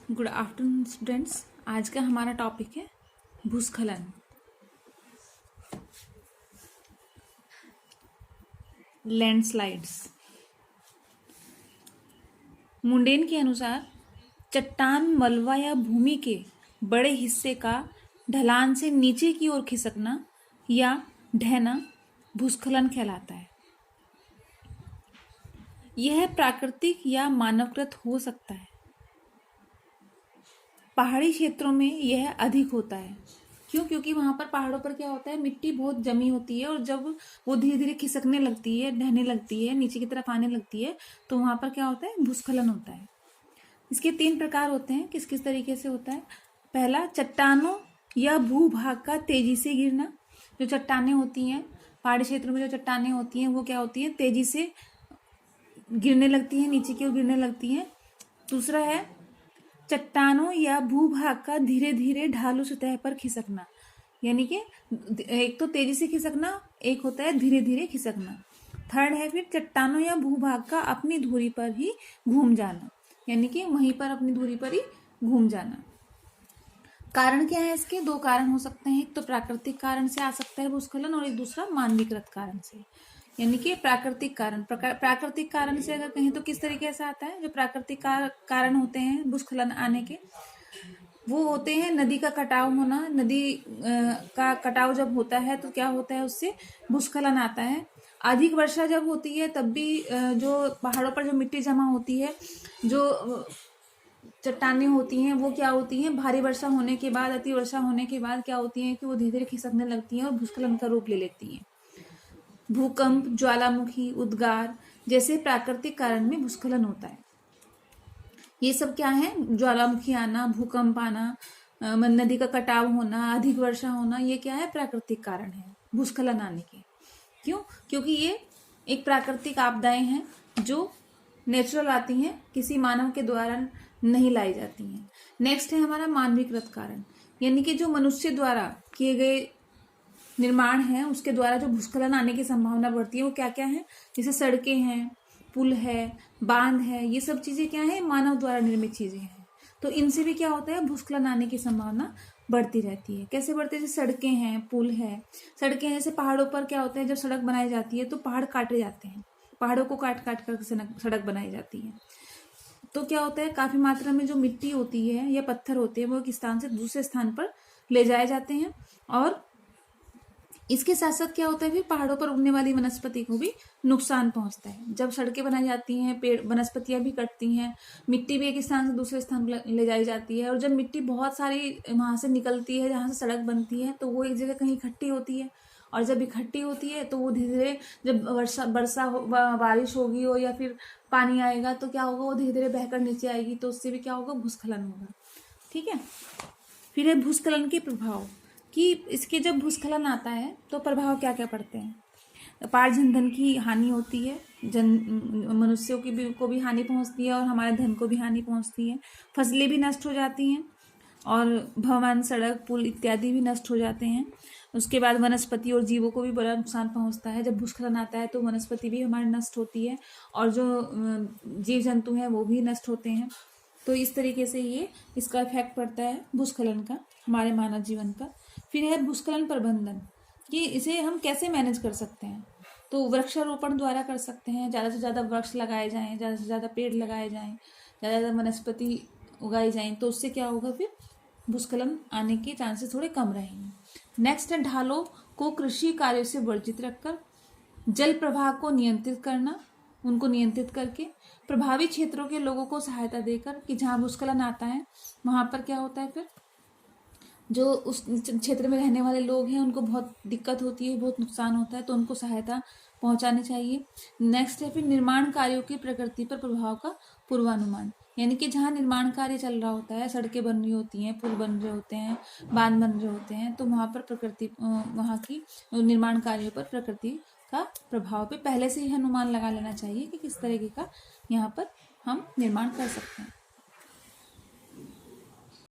Good afternoon students. आज का हमारा टॉपिक है भूस्खलन। लैंडस्लाइड्स। मुंडेन के अनुसार चट्टान, मलबा या भूमि के बड़े हिस्से का ढलान से नीचे की ओर खिसकना या ढहना भूस्खलन कहलाता है। यह प्राकृतिक या मानवकृत हो सकता है। पहाड़ी क्षेत्रों में यह अधिक होता है। क्यों? क्योंकि वहाँ पर पहाड़ों पर क्या होता है, मिट्टी बहुत जमी होती है और जब वो धीरे धीरे खिसकने लगती है, ढहने लगती है, नीचे की तरफ आने लगती है, तो वहाँ पर क्या होता है, भूस्खलन होता है। इसके 3 प्रकार होते हैं। किस किस तरीके से होता है? पहला, चट्टानों या भूभाग का तेजी से गिरना। जो चट्टानें होती हैं पहाड़ी क्षेत्र में, जो चट्टानें होती हैं वो क्या होती हैं, तेजी से गिरने लगती हैं, नीचे की ओर गिरने लगती हैं। दूसरा है चट्टानों या भूभाग का धीरे धीरे ढालू सतह पर खिसकना, यानी कि एक तो तेजी से खिसकना, एक होता है धीरे धीरे खिसकना। थर्ड है फिर चट्टानों या भूभाग का अपनी धुरी पर ही घूम जाना, यानी कि वहीं पर अपनी धुरी पर ही घूम जाना। कारण क्या है इसके? 2 कारण हो सकते हैं। एक तो प्राकृतिक कारण से आ सकता है भूस्खलन और एक दूसरा मानवीकृत कारण से, यानी कि प्राकृतिक कारण। प्राकृतिक कारण से अगर कहें तो किस तरीके से आता है? जो प्राकृतिक कारण होते हैं भूस्खलन आने के, वो होते हैं नदी का कटाव होना। नदी का कटाव जब होता है तो क्या होता है, उससे भूस्खलन आता है। अधिक वर्षा जब होती है तब भी जो पहाड़ों पर जो मिट्टी जमा होती है, जो चट्टानें होती हैं, वो क्या होती हैं, भारी वर्षा होने के बाद, अति वर्षा होने के बाद क्या होती हैं कि वो धीरे धीरे खिसकने लगती हैं और भूस्खलन का रूप ले लेती हैं। भूकंप, ज्वालामुखी, उद्गार जैसे प्राकृतिक कारण में भूस्खलन होता है। ये सब क्या है? ज्वालामुखी आना, भूकंप आना, नदी का कटाव होना, अधिक वर्षा होना, ये क्या है? प्राकृतिक कारण है भूस्खलन आने के। क्यों? क्योंकि ये एक प्राकृतिक आपदाएं हैं जो नेचुरल आती हैं, किसी मानव के द्वारा नहीं लाई जाती हैं। नेक्स्ट है हमारा मानवीकृत कारण, यानी कि जो मनुष्य द्वारा किए गए निर्माण है, उसके द्वारा जो भूस्खलन आने की संभावना बढ़ती है, वो क्या क्या है? जैसे सड़कें हैं, पुल है, बांध है, ये सब चीजें क्या है? मानव द्वारा निर्मित चीजें हैं। तो इनसे भी क्या होता है? भूस्खलन आने की संभावना बढ़ती रहती है। कैसे बढ़ती है? जैसे सड़कें हैं, पुल है। सड़कें जैसे पहाड़ों पर क्या होता है, जब सड़क बनाई जाती है तो पहाड़ काटे जाते हैं, पहाड़ों को काट काट कर सड़क बनाई जाती है। तो क्या होता है, काफी मात्रा में जो मिट्टी होती है या पत्थर होते हैं वो एक स्थान से दूसरे स्थान पर ले जाए जाते हैं। और इसके साथ साथ क्या होता है, फिर पहाड़ों पर उगने वाली वनस्पति को भी नुकसान पहुंचता है। जब सड़कें बनाई जाती हैं, पेड़, वनस्पतियां भी कटती हैं, मिट्टी भी एक स्थान से दूसरे स्थान पर ले जाई जाती है। और जब मिट्टी बहुत सारी वहां से निकलती है, जहां से सड़क बनती है, तो वो एक जगह कहीं इकट्ठी होती है। और जब इकट्ठी होती है तो वो धीरे धीरे, जब बारिश होगी हो या फिर पानी आएगा तो क्या होगा, वो धीरे धीरे बहकर नीचे आएगी, तो उससे भी क्या होगा, भूस्खलन होगा। ठीक है। फिर है भूस्खलन के प्रभाव, कि इसके जब भूस्खलन आता है तो प्रभाव क्या क्या पड़ते हैं। अपार जनधन की हानि होती है, मनुष्यों की को भी हानि पहुंचती है और हमारे धन को भी हानि पहुंचती है। फसलें भी नष्ट हो जाती हैं और भवन, सड़क, पुल इत्यादि भी नष्ट हो जाते हैं। उसके बाद वनस्पति और जीवों को भी बड़ा नुकसान पहुंचता है। जब भूस्खलन आता है तो वनस्पति भी हमारी नष्ट होती है और जो जीव जंतु हैं वो भी नष्ट होते हैं। तो इस तरीके से ये इसका इफेक्ट पड़ता है भूस्खलन का हमारे मानव जीवन पर। फिर है भूस्खलन प्रबंधन, कि इसे हम कैसे मैनेज कर सकते हैं। तो वृक्षारोपण द्वारा कर सकते हैं, ज़्यादा से ज़्यादा वृक्ष लगाए जाएं, ज़्यादा से ज़्यादा पेड़ लगाए जाएं, ज़्यादा से ज़्यादा वनस्पति उगाई जाएं, तो उससे क्या होगा, फिर भूस्खलन आने के चांसेस थोड़े कम रहेंगे। नेक्स्ट है ढालों को कृषि कार्यों से वर्जित रखकर जल प्रवाह को नियंत्रित करना, उनको नियंत्रित करके प्रभावित क्षेत्रों के लोगों को सहायता देकर, कि जहाँ भूस्खलन आता है वहाँ पर क्या होता है, फिर जो उस क्षेत्र में रहने वाले लोग हैं उनको बहुत दिक्कत होती है, बहुत नुकसान होता है, तो उनको सहायता पहुंचानी चाहिए। नेक्स्ट है फिर निर्माण कार्यों की प्रकृति पर प्रभाव का पूर्वानुमान, यानी कि जहाँ निर्माण कार्य चल रहा होता है, सड़कें बन रही होती हैं, पुल बन रहे होते हैं, बांध बन रहे होते हैं, तो वहाँ पर प्रकृति, वहाँ की निर्माण कार्यों पर प्रकृति का प्रभाव पे पहले से ही अनुमान लगा लेना चाहिए कि किस तरीके का यहाँ पर हम निर्माण कर सकते हैं।